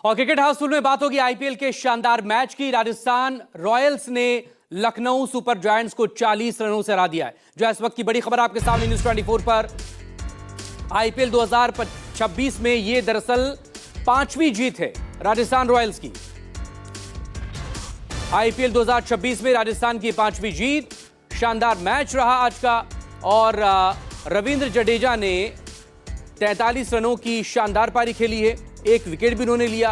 और क्रिकेट हाउसफुल में बात होगी आईपीएल के शानदार मैच की। राजस्थान रॉयल्स ने लखनऊ सुपर जायंट्स को 40 रनों से हरा दिया है। जो इस वक्त की बड़ी खबर आपके सामने न्यूज़ 24 पर। आईपीएल 2026 में यह दरअसल 5वीं जीत है राजस्थान रॉयल्स की। आईपीएल 2026 में राजस्थान की 5वीं जीत। शानदार मैच रहा आज का और रविंद्र जडेजा ने 43 रनों की शानदार पारी खेली है। एक विकेट भी उन्होंने लिया।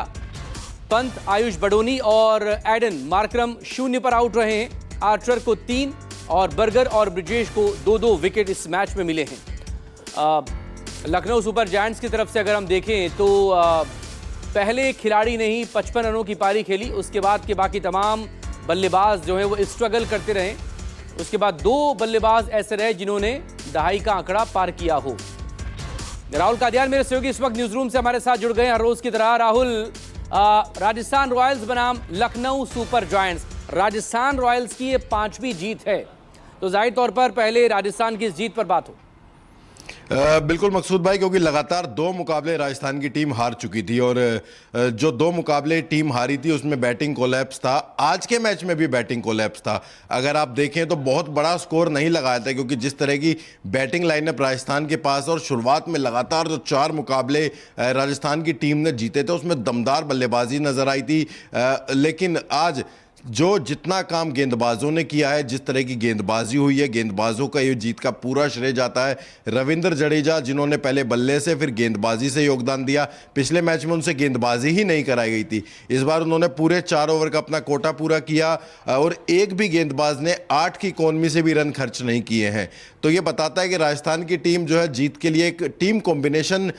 पंत, आयुष बडोनी और एडन मार्करम 0 पर आउट रहे हैं। आर्चर को 3 और बर्गर और ब्रिजेश को 2-2 विकेट इस मैच में मिले हैं। लखनऊ सुपर जायंट्स की तरफ से अगर हम देखें तो पहले खिलाड़ी ने ही 55 रनों की पारी खेली। उसके बाद के बाकी तमाम बल्लेबाज जो है वो स्ट्रगल करते रहे। उसके बाद 2 बल्लेबाज ऐसे रहे जिन्होंने दहाई का आंकड़ा पार किया हो। राहुल कादियान मेरे सहयोगी इस वक्त न्यूज रूम से हमारे साथ जुड़ गए हैं हर रोज की तरह। राहुल, राजस्थान रॉयल्स बनाम Lucknow super giants, Rajasthan Royals की ये 5वीं जीत है, तो जाहिर तौर पर पहले राजस्थान की इस जीत पर बात हो। बिल्कुल मकसूद भाई, क्योंकि लगातार 2 मुकाबले राजस्थान की टीम हार चुकी थी और जो 2 मुकाबले टीम हारी थी उसमें बैटिंग कोलैप्स था। आज के मैच में भी बैटिंग कोलैप्स था। अगर आप देखें तो बहुत बड़ा स्कोर नहीं लगाया था, क्योंकि जिस तरह की बैटिंग लाइनअप राजस्थान के पास और शुरुआत में लगातार जो 4 मुकाबले राजस्थान की टीम ने जीते थे उसमें दमदार बल्लेबाजी नजर आई थी। लेकिन आज जो जितना काम गेंदबाजों ने किया है, जिस तरह की गेंदबाजी हुई है, गेंदबाजों का ये जीत का पूरा श्रेय जाता है रविंद्र जडेजा, जिन्होंने पहले बल्ले से फिर गेंदबाजी से योगदान दिया। पिछले मैच में उनसे गेंदबाजी ही नहीं कराई गई थी। इस बार उन्होंने पूरे 4 ओवर का अपना कोटा पूरा किया और एक भी गेंदबाज ने 8 की इकॉनमी से भी रन खर्च नहीं किए हैं। तो ये बताता है कि राजस्थान की टीम जो है जीत के लिए एक टीम कॉम्बिनेशन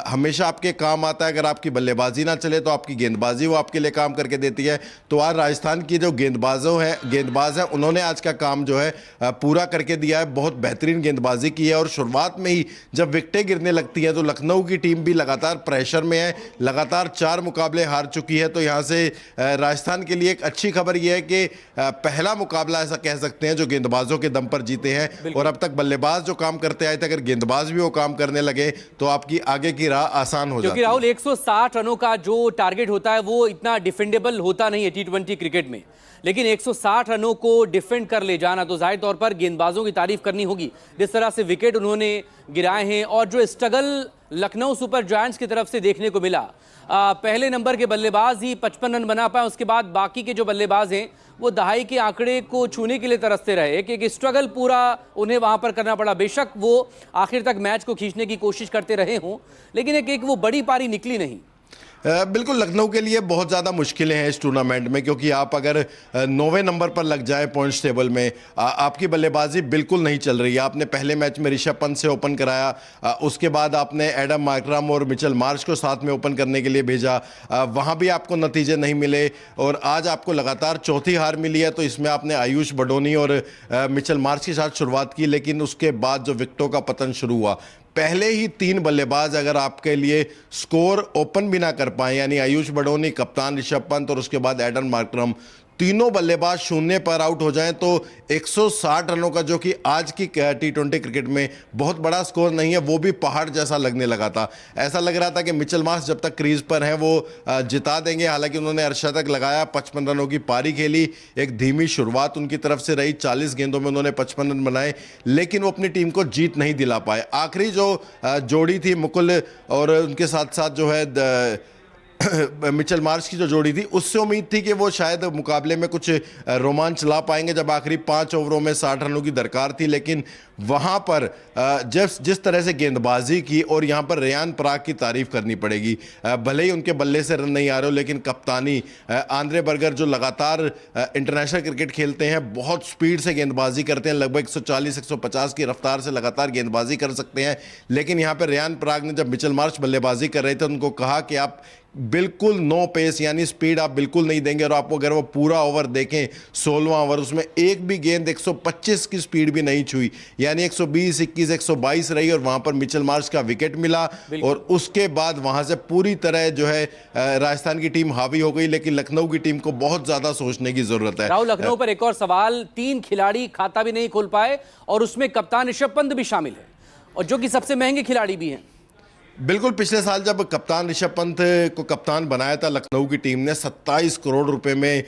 हमेशा आपके काम आता है। अगर आपकी बल्लेबाजी ना चले तो आपकी गेंदबाजी वो आपके लिए काम करके देती है। तो आज राजस्थान की जो गेंदबाज हैं उन्होंने आज का काम जो है पूरा करके दिया है। बहुत बेहतरीन गेंदबाजी की है और शुरुआत में ही जब विकेटें गिरने लगती हैं तो लखनऊ की टीम भी लगातार प्रेशर में है, लगातार 4 मुकाबले हार चुकी है। तो यहाँ से राजस्थान के लिए एक अच्छी खबर यह है कि पहला मुकाबला ऐसा कह सकते हैं जो गेंदबाजों के दम पर जीते हैं। और अब तक बल्लेबाज जो काम करते आए थे, अगर गेंदबाज भी वो काम करने लगे तो आपकी आगे की राह आसान हो जाती है। क्योंकि राहुल 160 रनों का जो टारगेट होता है वो इतना डिफेंडेबल होता नहीं है T20 क्रिकेट में, लेकिन 160 रनों को डिफेंड कर ले जाना तो जाहिर तौर पर गेंदबाजों की तारीफ करनी होगी। जिस तरह से विकेट उन्होंने गिराए हैं और जो स्ट्रगल लखनऊ सुपर जायंट्स की तरफ से देखने को मिला, पहले नंबर के बल्लेबाज ही 55 रन बना पाए। उसके बाद बाकी के जो बल्लेबाज हैं वो दहाई के आंकड़े को छूने के लिए तरसते रहे। एक स्ट्रगल पूरा उन्हें वहां पर करना पड़ा। बेशक वो आखिर तक मैच को खींचने की कोशिश करते रहे हों, लेकिन एक वो बड़ी पारी निकली नहीं। बिल्कुल लखनऊ के लिए बहुत ज़्यादा मुश्किलें हैं इस टूर्नामेंट में, क्योंकि आप अगर 9वें नंबर पर लग जाए पॉइंट्स टेबल में, आपकी बल्लेबाजी बिल्कुल नहीं चल रही है। आपने पहले मैच में ऋषभ पंत से ओपन कराया, उसके बाद आपने एडम मार्करम और मिचेल मार्श को साथ में ओपन करने के लिए भेजा, वहाँ भी आपको नतीजे नहीं मिले और आज आपको लगातार 4थी हार मिली है। तो इसमें आपने आयुष बडोनी और मिचेल मार्श के साथ शुरुआत की, लेकिन उसके बाद जो विकेटों का पतन शुरू हुआ, पहले ही 3 बल्लेबाज अगर आपके लिए स्कोर ओपन भी ना कर पाए, यानी आयुष बडोनी, कप्तान ऋषभ पंत और उसके बाद एडन मार्करम, तीनों बल्लेबाज 0 पर आउट हो जाएं तो 160 रनों का, जो कि आज की T20 क्रिकेट में बहुत बड़ा स्कोर नहीं है, वो भी पहाड़ जैसा लगने लगा था। ऐसा लग रहा था कि मिचेल मार्श जब तक क्रीज पर हैं वो जिता देंगे। हालांकि उन्होंने अर्धशतक लगाया, 55 रनों की पारी खेली। एक धीमी शुरुआत उनकी तरफ से रही, 40 गेंदों में उन्होंने 55 रन बनाए, लेकिन वो अपनी टीम को जीत नहीं दिला पाए। आखिरी जो जोड़ी थी मुकुल और उनके साथ साथ जो है मिचेल मार्श की जो जोड़ी थी, उससे उम्मीद थी कि वो शायद मुकाबले में कुछ रोमांच ला पाएंगे जब आखिरी 5 ओवरों में 60 रनों की दरकार थी। लेकिन वहां पर जिस तरह से गेंदबाजी की, और यहां पर रेयान पराग की तारीफ करनी पड़ेगी। भले ही उनके बल्ले से रन नहीं आ रहे हो, लेकिन कप्तानी आंद्रे बर्गर जो लगातार इंटरनेशनल क्रिकेट खेलते हैं, बहुत स्पीड से गेंदबाजी करते हैं, लगभग 140-150 की रफ्तार से लगातार गेंदबाजी कर सकते हैं। लेकिन यहां पर रेयान पराग ने जब मिचेल मार्श बल्लेबाजी कर रहे थे उनको कहा कि आप बिल्कुल नो पेस, यानी स्पीड आप बिल्कुल नहीं देंगे। और आपको अगर वो पूरा ओवर देखें 16वां ओवर, उसमें एक भी गेंद 125 की स्पीड भी नहीं छुई, यानी 120, 21, 122 रही और वहां पर मिचेल मार्श का विकेट मिला। और उसके बाद वहां से पूरी तरह जो है राजस्थान की टीम हावी हो गई। लेकिन लखनऊ की टीम को बहुत ज्यादा सोचने की जरूरत है। राहुल, लखनऊ पर एक और सवाल, 3 खिलाड़ी खाता भी नहीं खोल पाए और उसमें कप्तान ऋषभ पंत भी शामिल है, और जो कि सबसे महंगे खिलाड़ी भी हैं। बिल्कुल, पिछले साल जब कप्तान ऋषभ पंत को कप्तान बनाया था लखनऊ की टीम ने, 27 करोड़ रुपए में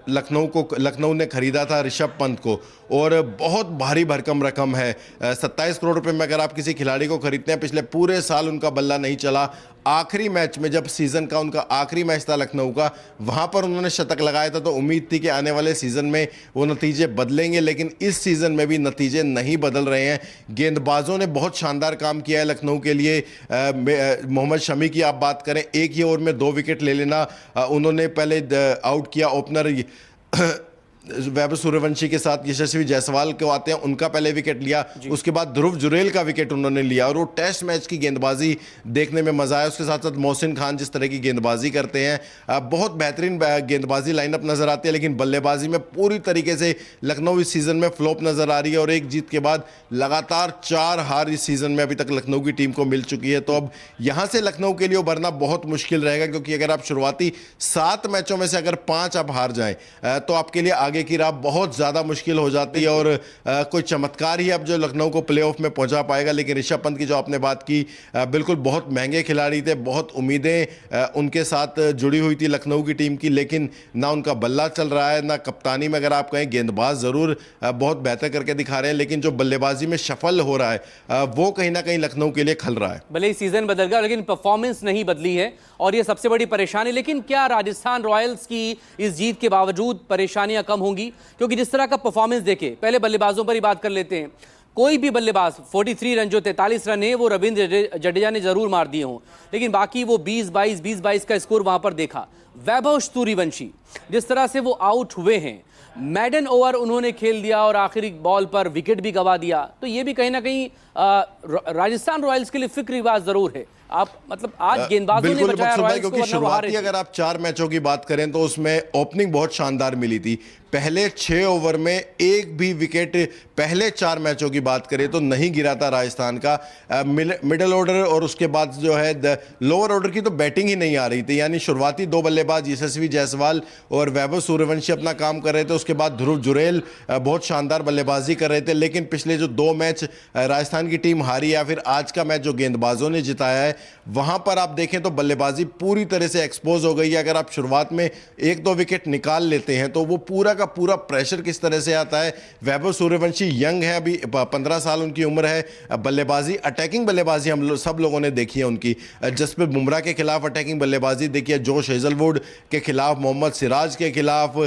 लखनऊ ने खरीदा था ऋषभ पंत को, और बहुत भारी भरकम रकम है। 27 करोड़ रुपए में अगर आप किसी खिलाड़ी को खरीदते हैं, पिछले पूरे साल उनका बल्ला नहीं चला। आखिरी मैच में जब सीजन का उनका आखिरी मैच था लखनऊ का, वहां पर उन्होंने शतक लगाया था, तो उम्मीद थी कि आने वाले सीजन में वो नतीजे बदलेंगे, लेकिन इस सीजन में भी नतीजे नहीं बदल रहे हैं। गेंदबाजों ने बहुत शानदार काम किया है लखनऊ के लिए। मोहम्मद शमी की आप बात करें, एक ही ओवर में 2 विकेट ले लेना, उन्होंने पहले आउट किया ओपनर वैभव सूर्यवंशी के साथ यशस्वी जायसवाल को आते हैं, उनका पहले विकेट लिया, उसके बाद ध्रुव जुरेल का विकेट उन्होंने लिया, और वो टेस्ट मैच की गेंदबाजी देखने में मजा आया। उसके साथ साथ मोहसिन खान जिस तरह की गेंदबाजी करते हैं, बहुत बेहतरीन गेंदबाजी लाइनअप नजर आती है, लेकिन बल्लेबाजी में पूरी तरीके से लखनऊ इस सीजन में फ्लॉप नजर आ रही है, और एक जीत के बाद लगातार 4 हार इस सीजन में अभी तक लखनऊ की टीम को मिल चुकी है। तो अब यहां से लखनऊ के लिए उभरना बहुत मुश्किल रहेगा, क्योंकि अगर आप शुरुआती 7 मैचों में से अगर 5 आप हार जाएं, तो आपके लिए आगे की राह बहुत ज्यादा मुश्किल हो जाती है, और कोई चमत्कार ही अब जो लखनऊ को प्लेऑफ में पहुंचा पाएगा। लेकिन ऋषभ पंत की जो आपने बात की, बिल्कुल बहुत महंगे खिलाड़ी थे, बहुत उम्मीदें उनके साथ जुड़ी हुई थी लखनऊ की टीम की, लेकिन ना उनका बल्ला चल रहा है, ना कप्तानी में अगर आप कहें गेंदबाज जरूर बहुत बेहतर करके दिखा रहे हैं, लेकिन जो बल्लेबाजी में सफल हो रहा है वो कहीं ना कहीं लखनऊ के लिए खल रहा है। भले ही सीजन बदल गया, लेकिन परफॉर्मेंस नहीं बदली है, और ये सबसे बड़ी परेशानी। लेकिन क्या राजस्थान रॉयल्स की इस जीत के बावजूद परेशानियां कम होंगी? क्योंकि जिस तरह का परफॉर्मेंस देखे, पहले बल्लेबाजों पर ही बात कर लेते हैं। कोई भी बल्लेबाज 43 रन, जो 43 रन है वो रविंद्र जडेजा ने जरूर मार दिए हों, लेकिन बाकी वो 20-22 का स्कोर वहां पर देखा। वैभव सूर्यवंशी जिस तरह से वो आउट हुए हैं, मैडन ओवर उन्होंने खेल दिया और आखिरी बॉल पर विकेट भी गवा दिया, तो ये भी कहीं ना कहीं राजस्थान रॉयल्स के लिए फिक्र की बात जरूर है। आप मतलब आज गेंदबाजों ने बचाया रॉयल्स को, क्योंकि शुरुआती अगर आप 4 मैचों की बात करें तो उसमें ओपनिंग बहुत शानदार मिली थी। पहले 6 ओवर में एक भी विकेट पहले 4 मैचों की बात करें तो नहीं गिरा था राजस्थान का। मिडिल ऑर्डर और उसके बाद जो है लोअर ऑर्डर की तो बैटिंग ही नहीं आ रही थी, यानी शुरुआती 2 बल्लेबाज यशस्वी जायसवाल और वैभव सूर्यवंशी अपना काम कर रहे थे, उसके बाद ध्रुव जुरेल बहुत शानदार बल्लेबाजी कर रहे थे। लेकिन पिछले जो 2 मैच राजस्थान की टीम हारी, या फिर आज का मैच जो गेंदबाजों ने जिताया है, वहां पर आप देखें तो बल्लेबाजी पूरी तरह से एक्सपोज हो गई है। अगर आप शुरुआत में 1-2 विकेट निकाल लेते हैं तो वो पूरा का पूरा प्रेशर किस तरह से आता है। वैभव सूर्यवंशी यंग है, अभी 15 साल उनकी उम्र है। बल्लेबाजी, अटैकिंग बल्लेबाजी हम सब लोगों ने देखी है उनकी। जसप्रीत बुमराह के खिलाफ अटैकिंग बल्लेबाजी देखी है, जोश हेजलवुड के खिलाफ, मोहम्मद सिराज के खिलाफ,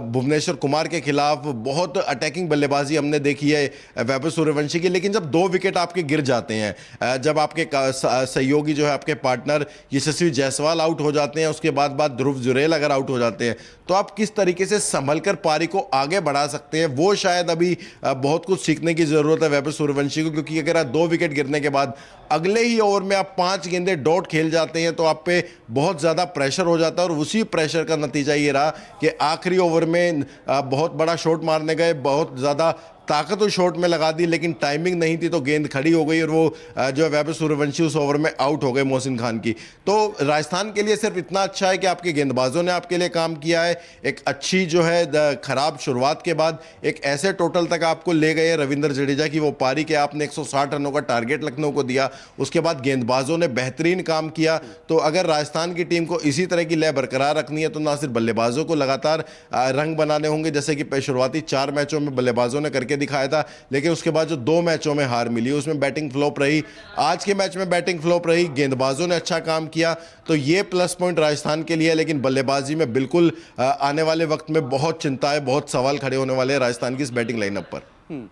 भुवनेश्वर कुमार के खिलाफ बहुत अटैकिंग बल्लेबाजी हमने देखी है वैभव सूर्यवंशी की। लेकिन जब 2 विकेट आपके गिर जाते हैं, जब आपके सहयोगी जो है आपके पार्टनर यशस्वी जायसवाल आउट हो जाते हैं, उसके बाद ध्रुव जुरेल अगर आउट हो जाते हैं, तो आप किस तरीके से संभल कर पारी को आगे बढ़ा सकते हैं, वो शायद अभी बहुत कुछ सीखने की जरूरत है वैभव सूर्यवंशी को। क्योंकि अगर आप 2 विकेट गिरने के बाद अगले ही ओवर में आप 5 गेंदे डॉट खेल जाते हैं तो आप पे बहुत ज्यादा प्रेशर हो जाता है, और उसी प्रेशर का नतीजा ये रहा कि आखिरी ओवर में बहुत बड़ा शॉट मारने गए, बहुत ज्यादा ताकत उस शॉट में लगा दी, लेकिन टाइमिंग नहीं थी तो गेंद खड़ी हो गई, और वो जो है वैभव सूर्यवंशी उस ओवर में आउट हो गए मोहसिन खान की। तो राजस्थान के लिए सिर्फ इतना अच्छा है कि आपके गेंदबाजों ने आपके लिए काम किया है। एक अच्छी जो है खराब शुरुआत के बाद एक ऐसे टोटल तक आपको ले गए रविंद्र जडेजा की वो पारी के आपने 160 रनों का टारगेट लखनऊ को दिया, उसके बाद गेंदबाजों ने बेहतरीन काम किया। तो अगर राजस्थान की टीम को इसी तरह की लय बरकरार रखनी है तो ना सिर्फ बल्लेबाजों को लगातार रंग बनाने होंगे, जैसे कि शुरुआती 4 मैचों में बल्लेबाजों ने करके दिखाया था, लेकिन उसके बाद जो 2 मैचों में हार मिली उसमें बैटिंग फ्लॉप रही। आज के मैच में बैटिंग फ्लॉप रही, गेंदबाजों ने अच्छा काम किया, तो ये प्लस पॉइंट राजस्थान के लिए है। लेकिन बल्लेबाजी में बिल्कुल आने वाले वक्त में बहुत चिंता है, बहुत सवाल खड़े होने वाले हैं राजस्थान की इस बैटिंग लाइनअप पर।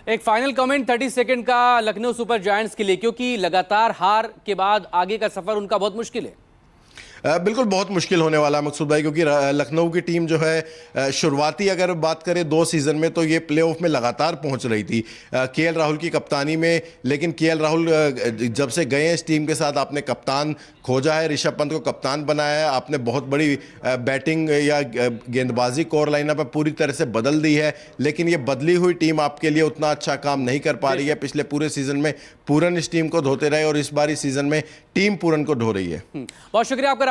एक फाइनल कमेंट 30 सेकंड का लखनऊ सुपर जायंट्स के लिए, क्योंकि लगातार हार के बाद आगे का सफर उनका बहुत मुश्किल है। बिल्कुल बहुत मुश्किल होने वाला है मकसूद भाई, क्योंकि लखनऊ की टीम जो है शुरुआती अगर बात करें 2 सीजन में तो ये प्लेऑफ में लगातार पहुंच रही थी केएल राहुल की कप्तानी में। लेकिन केएल राहुल जब से गए इस टीम के साथ, आपने कप्तान खोजा है, ऋषभ पंत को कप्तान बनाया है, आपने बहुत बड़ी बैटिंग या गेंदबाजी कोर लाइनअप पूरी तरह से बदल दी है। लेकिन ये बदली हुई टीम आपके लिए उतना अच्छा काम नहीं कर पा रही है। पिछले पूरे सीजन में पूरन इस टीम को धोते रहे, और इस बार इस सीजन में टीम पूरन को धो रही है। बहुत शुक्रिया आपका।